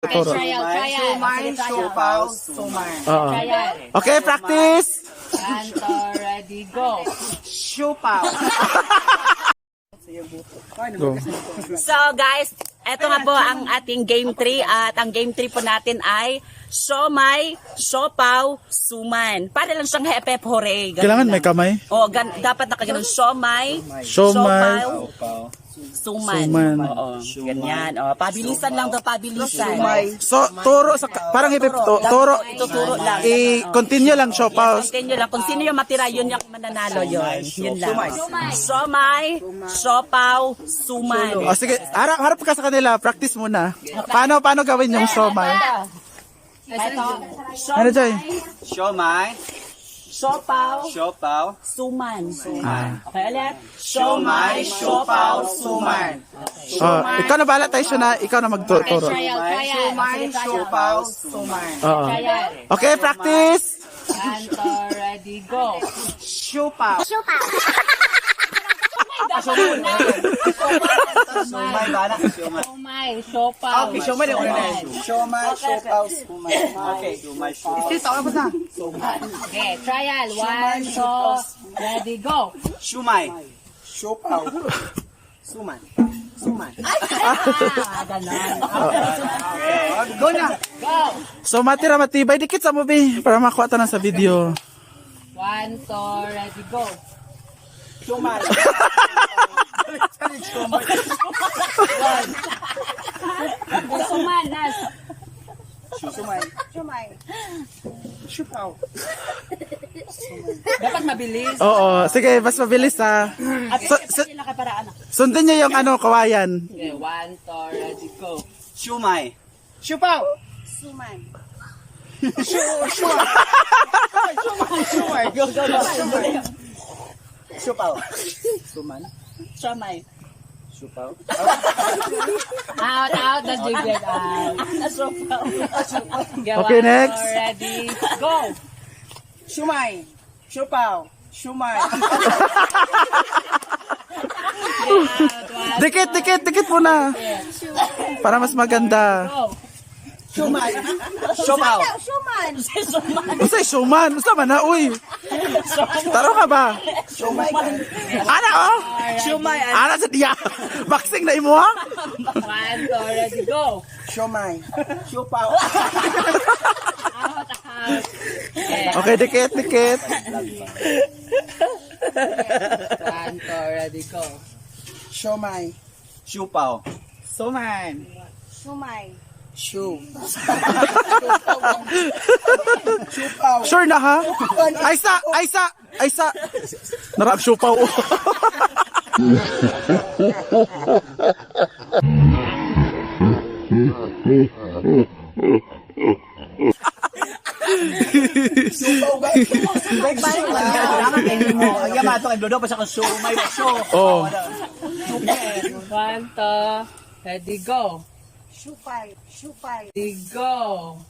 Turo. Sumay, siopaw, sumay. Oo. Okay, practice. Canto, ready, go. Siopaw. Go. So guys, eto nga po ang ating game 3 at ang game 3 po natin ay siomay, siopaw, suman. Para lang siyang hepep hore. Kailangan may kamay. O, dapat nakaganon siomay, Siomay, siopaw, suman. suman. Oo, ganyan. O, pabilisan lang daw, pabilisan. So, turo sa parang hipip turo. Ituturo lang. I-continue lang siopaw. Continue lang. Kung sino yung matira, yun yung mananalo yun. Yun lang. Siomay, siopaw, suman. O sige, harap ka sa kanila. Practice muna. Paano gawin yung siomay? Ito, Ano Jay? Siomay, siopaw, siopaw, suman. Ah. Okay, ulit. siomay, siopaw, suman. Oh, ikaw na bahala tayo na ikaw na magturo. Siomay, siopaw, suman. Oo. Okay, practice. Canto, ready, go. Siopaw. Siomay, bala. Siomay. Siomay, siopaw. Okay, siomay din una na. Siomay, siopaw, suman. Okay, siomay, siopaw. Okay, trial. 1, 2, ready, go. Siomay, siopaw, suman. Suman. Ganon. Go na. Go. So matira matibay dikit sa movie para makuha ta na sa video. 1, 2, ready, go. Siomay. Suman, nas. Siomay. Siomay. Siopaw. Dapat mabilis. Oo, sige, mas mabilis ha. At sila ka para ano. Sundin niyo yung kawayan. Okay, 1, 2, ready, go. Siomay. Siopaw. Suman. Siomay. Go, go, go. Siopaw. Suman. Siomay. Siopaw. Out, the jigger out. Siopaw. Okay, next. Ready, go. Siomay. Siopaw. Siomay. Dikit muna. Para mas maganda. Go. Siomay. Siopaw. Usay suman, usa man na uy. Taro ka ba? Siomay. Ana oh. Siomay. Ana sa diya. Boxing na imo ha? 1, 2, ready, go. Siomay. Siopaw. Out. Okay, dikit. 1, 2, ready, go. Siomay. Siopaw. Suman. Siu. Siopaw. Sure na ha? Aysa. Narap siupaw. Ang yamato kay Dodo pa sa siomay. Oh. 1, 2, ready, go. Shupay. Ready, go.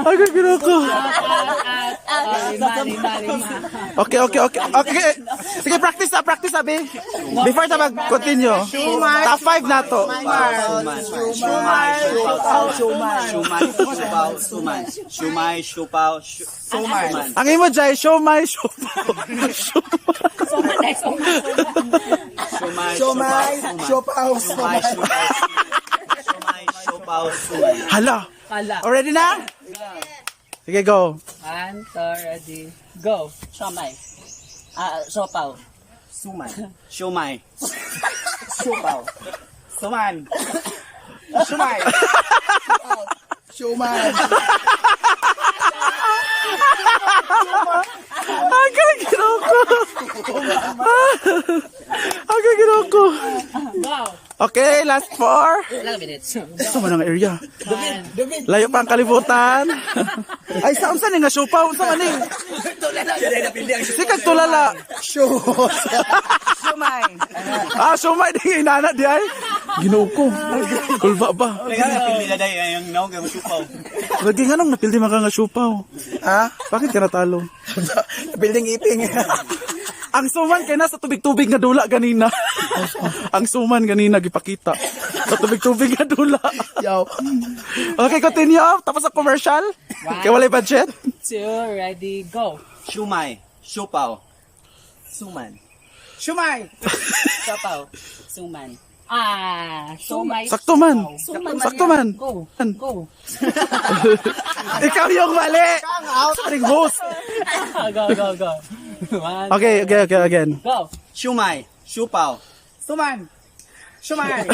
Aga ginako. Lima. Okay. Sige, practice abi. Before ta mag-continue. Top 5 na to. Siomay. Siopaw. Suman. Siomay, siopaw, suman. Ang imo jay, siomay, siopaw. Siomay, siopaw, suman. Siomay, siopaw, suman. Hala. Kala. Already na? Sige, go. 1, 2, ready, go. Siomay. Siopaw. Suman. Siomay. Siopaw. Suman. Siomay. Siomay. Aga ginako. Go. Okay, last 4. Ilang minutes? Ito man ang area. Layo pa ang kalibutan. Ay, saan ni nga siopaw? Saan ni? Sikag tulala. Siomay. Siomay di inana di ay. Ginoo ko. Kulba ba? Napili na dahil yung naong yung supaw. Lagi nga nung napildi maka nga syupaw. Ha? Bakit ka natalo? Building iping. Ang suman kay nasa tubig-tubig nga dula ganina. Ang suman ganina gipakita. Sa tubig-tubig nga dula. Yo. Okay, continue. Tapos ang commercial. Kaya walay budget. 2, ready, go. Shumay. Supaw. Suman. Shumay. Sopaw, suman. Sumay. Sakto man. Suman. Sakto man. Go. Go. Ikaw yung mali. Saring host. Go. 1, Okay, again. go. Shumay. Supaw. Suman. Shumay.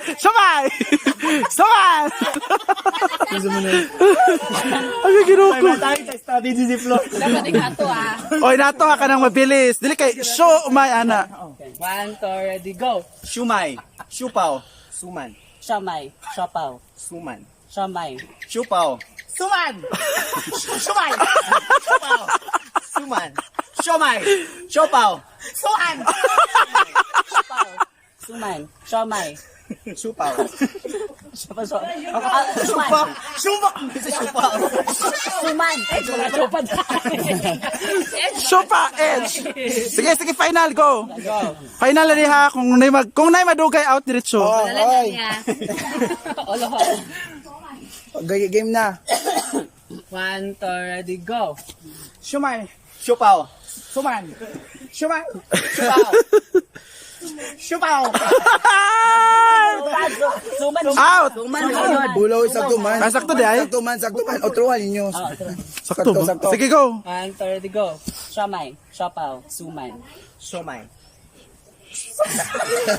Sabay! Sabay! Ay, ginoo ko. Study di floor. Dapat ikato Oy, nato ka nang mabilis. Dili kay show my ana. 1, 2, ready, go. Shumay. Supaw. Suman. Siomay, siopaw, Suman. siomay. Supaw. Suman! Shumay! Supaw! Suman! Shumay! Supaw! Suman! Siopaw, suman, siomay. Supaw! Suman. Supaw! Suman! Supaw! Suman. Sopan. Show pa edge. Sige, final go. Final na ha kung nay madugay out diretso. Oy! Oloho. Game na. 1, 2, ready, go. Shumay! Supaw! Suman! Shumay! Supaw! Supaw! Suman. Out. Bulaw sakto man. Sakto di ay. Sakto man. Otruhan ninyo. Sakto ba? Sakto. Sige go. 1, 2, ready, go. Siomay, siopaw, suman. Shumay.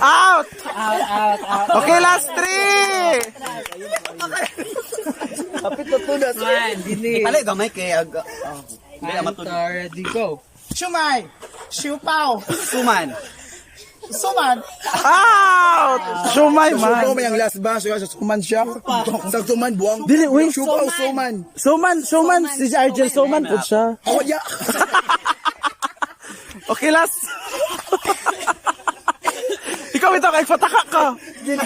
Out. Out. Okay, last 3. Kapit to tunas. 1, dili. Pala gamay kay 1, 2, ready, go. Shumay! Supaw! Suman! Suman! Out. Show my Supaw man. may ang last ba? Suman siya. Sa suman buwang. Dili, uy. Supaw, suman. Suman si Argel Suman pud siya. Oh, ya. Okay, last. Ikaw ito kay pataka ka.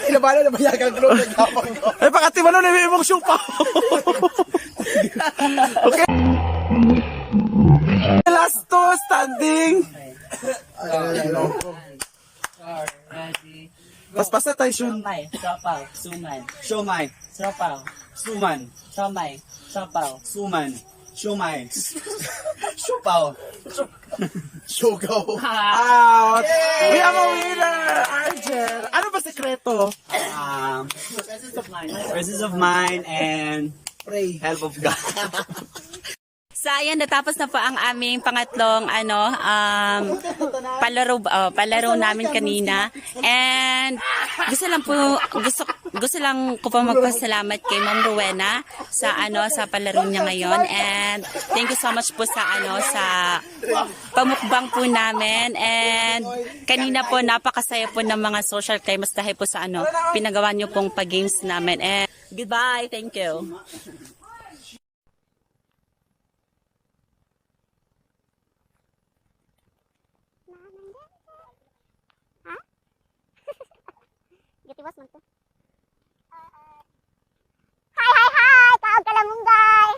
Kinabala na bayag ang club ng kapang ko. Ay pakati man na imong syupa. Okay. Last two standing. Ready. Paspasa tayo Shun. Siomay, siopaw, suman. Shumay! Siopaw, Suman! siomay, siopaw. Suman! Shumay! Supaw! Sugaw. Out. We have a winner, Argel. Ano ba sekreto? Presence of mind and Pray. help of God. So, ayan, natapos na po ang aming pangatlong, palaro namin kanina. And, gusto lang ko pa magpasalamat kay Ma'am Rowena sa, sa palaro niya ngayon. And, thank you so much po sa, sa pamukbang po namin. And, kanina po, napakasaya po ng mga social climbers dahil po sa, pinagawa niyo pong pag-games namin. And, goodbye. Thank you. Gitiwas man to. Hi! Kaog ka lang mong guy!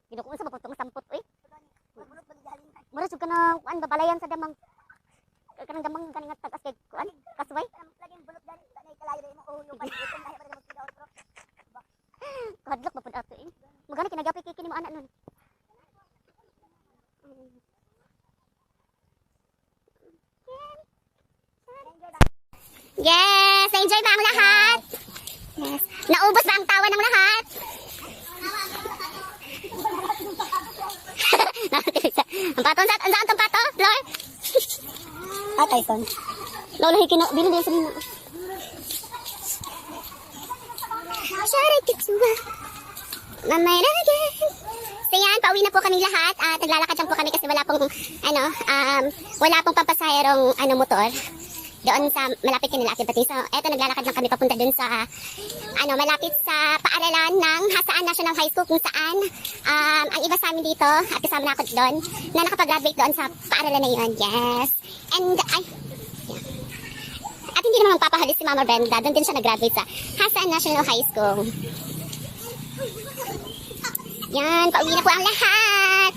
Ginuko mo sa maputong sampot, uy. Mura sug ka na, kuan, babalayan sa damang. Kanang damang kaningat tagas kay kuan, kasway. Kadlok ba po ato eh. Magana kinagapi kay kini mo anak nun. Yes! Na-enjoy ba ang lahat? Yes. Naubos ba ang tawa ng lahat? Ang pato, saan ang pato? Flor? Tyson. Lola, hikina, binili sa nina. Shari kitsuma. Mamay na again. So yan, pauwi na po kami lahat at naglalakad lang po kami kasi wala pong, wala pong papasahirong, motor. doon sa malapit kanila Ate Pati. So, eto naglalakad lang kami papunta doon sa malapit sa paaralan ng Hasaan National High School kung saan ang iba sa amin dito at kasama na ako doon na nakapag-graduate doon sa paaralan na yun. Yes. And at hindi naman magpapahalis si Mama Brenda. Doon din siya nag-graduate sa Hasaan National High School. Yan, pauwi na po ang lahat.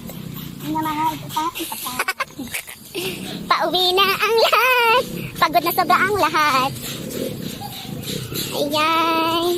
Pauwi na ang lahat. Pagod na sobra ang lahat. Ayan.